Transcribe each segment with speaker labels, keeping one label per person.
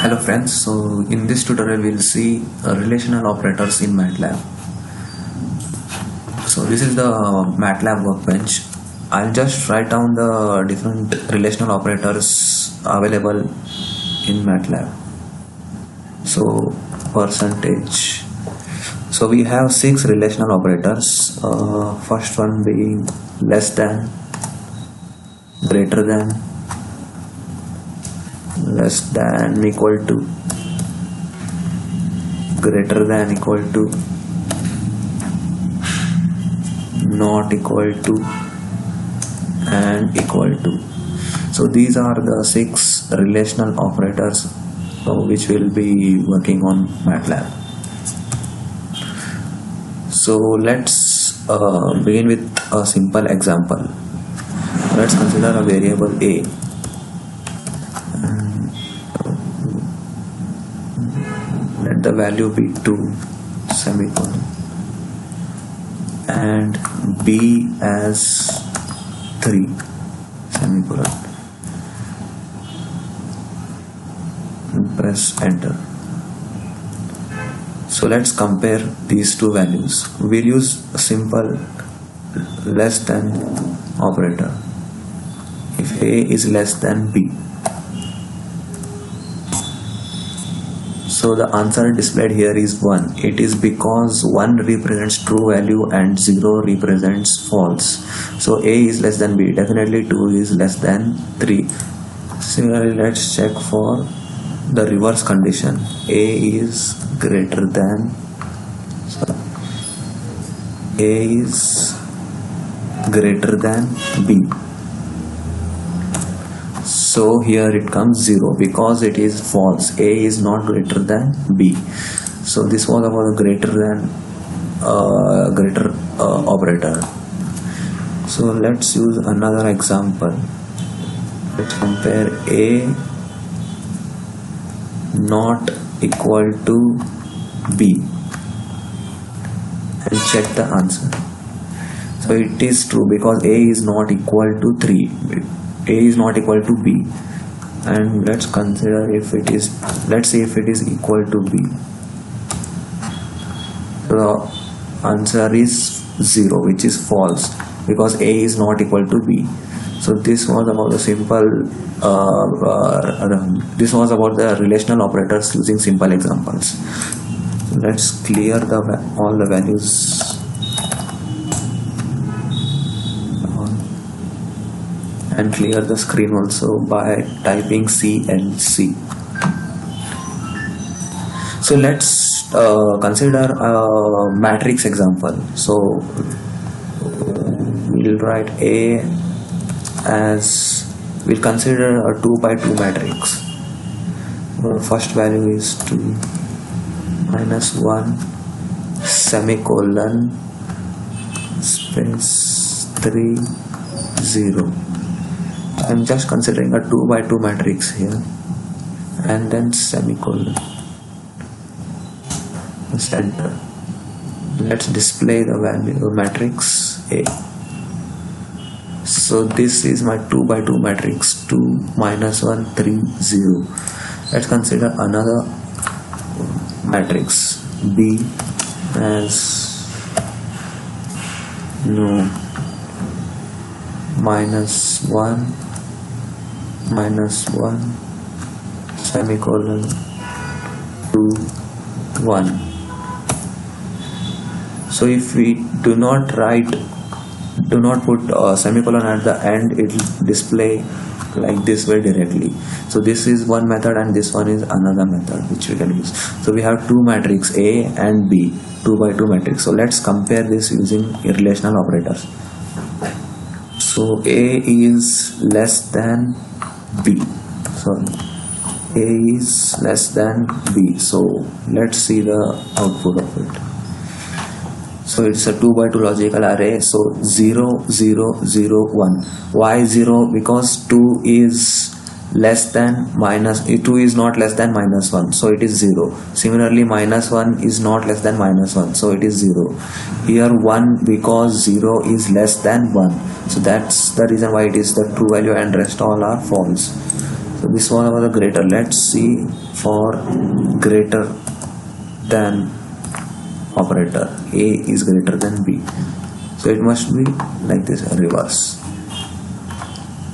Speaker 1: Hello friends, so in this tutorial we'll see relational operators in MATLAB. So this is the MATLAB workbench. I'll just write down the different relational operators available in MATLAB. So percentage. So we have 6 relational operators. First one being less than, greater than, less than equal to, greater than equal to, not equal to, and equal to. So these are the 6 relational operators which will be working on MATLAB. So let's begin with a simple example. Let's consider a variable a. Let the value be 2 semicolon and b as 3 semicolon. Press enter. So let's compare these two values. We'll use a simple less than operator if a is less than b. So the answer displayed here is 1. It is because 1 represents true value and 0 represents false. So a is less than b. Definitely 2 is less than 3. Similarly, let's check for the reverse condition. A is greater than, a is greater than b. So here it comes 0 because it is false. A is not greater than b. So this was about the greater than operator. So let's use another example. Let's compare a not equal to b and check the answer. So it is true because a is not equal to 3. A is not equal to b, and let's consider if it is, let's see if it is equal to b. So the answer is 0, which is false because a is not equal to b. So this was about the simple this was about the relational operators using simple examples. Let's clear all the values and clear the screen also by typing CLC. So let's consider a matrix example. So we'll write A as, we'll consider a 2 by 2 matrix. First value is 2 minus 1 semicolon space 3 0. I'm just considering a 2 by 2 matrix here, and then semicolon, center. Let's display the value of matrix A. So this is my 2 by 2 matrix, 2 minus 1 3 0. Let's consider another matrix B as minus 1 minus 1 semicolon 2 1. So if we do not put a semicolon at the end, it will display like this way directly. So this is one method and this one is another method which we can use. So we have two matrix A and B, 2 by 2 matrix. So let's compare this using relational operators. So A is less than B. Sorry, A is less than B. So let's see the output of it. So it's a 2 by 2 logical array. So 0 0 0 1. Why 0? Because 2 is less than minus, 2 is not less than minus 1, so it is 0. Similarly, minus 1 is not less than minus 1, so it is 0. Here 1 because 0 is less than 1, so that's the reason why it is the true value and rest all are false. So this one was a greater. Let's see for greater than operator. A is greater than B. So it must be like this, reverse.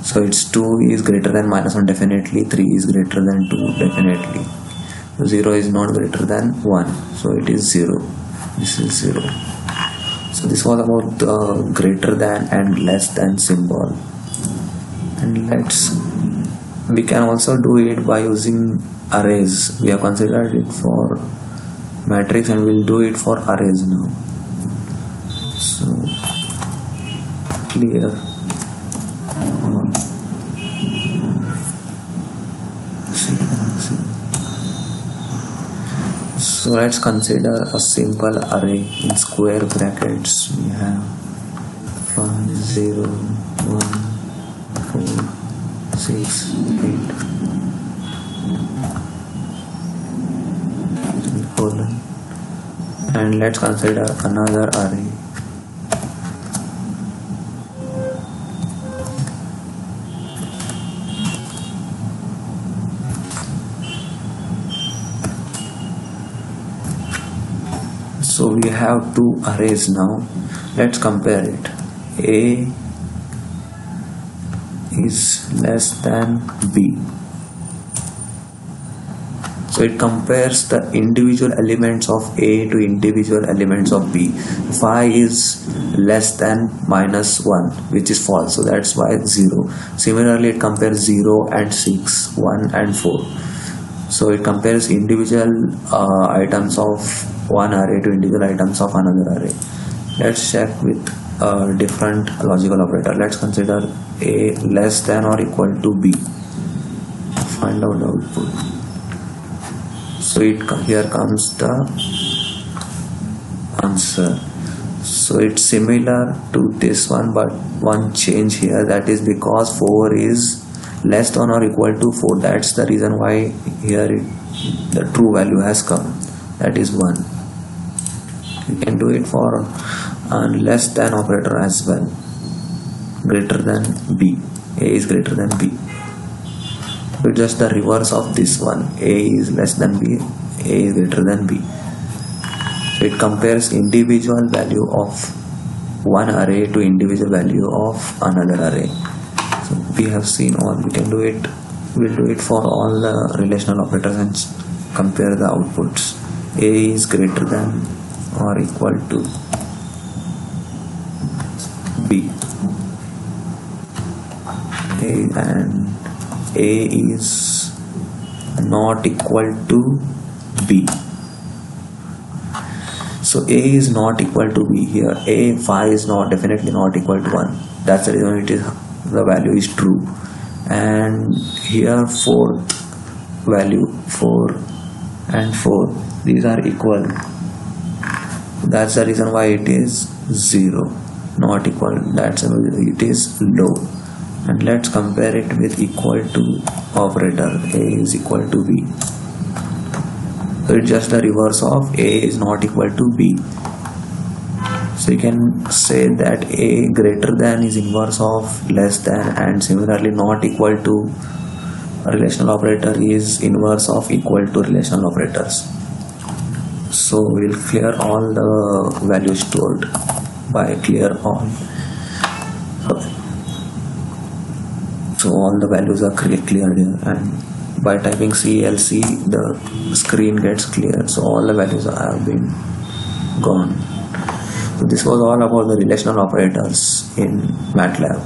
Speaker 1: So it's 2 is greater than -1 definitely, 3 is greater than 2 definitely. 0 is not greater than 1, so it is 0. This is 0. So this was about the greater than and less than symbol. And we can also do it by using arrays. We have considered it for matrix and we'll do it for arrays now. So clear all. So let's consider a simple array. In square brackets we have 5, 0, 1, 4, 6, 8 colon. And let's consider another array. So we have two arrays now. Let's compare it. A is less than B. So it compares the individual elements of A to individual elements of B. 5 is less than -1, which is false, so that's why 0. Similarly, it compares 0 and 6, 1 and 4. So it compares individual items of one array to individual items of another array. Let's check with a different logical operator. Let's consider A less than or equal to B. Find out the output. So here comes the answer. So it's similar to this one, but one change here, that is because 4 is less than or equal to 4. That's the reason why here the true value has come, that is 1. You can do it for a less than operator as well. Greater than B. A is greater than B. So just the reverse of this one. A is less than B. A is greater than B. So it compares individual value of one array to individual value of another array. So we have seen all. We can do it. We'll do it for all the relational operators and compare the outputs. A is greater than or equal to B. And A is not equal to B. So A is not equal to B here. A 5 is definitely not equal to 1. That's the reason the value is true. And here fourth value 4 and 4, these are equal. That's the reason why it is 0, not equal. That's the reason it is low. And let's compare it with equal to operator. A is equal to B. So it's just the reverse of A is not equal to B. So you can say that A greater than is inverse of less than, and similarly not equal to a relational operator is inverse of equal to relational operators. So we'll clear all the values stored by clear all. So all the values are cleared here, and by typing CLC the screen gets cleared. So all the values have been gone. So this was all about the relational operators in MATLAB.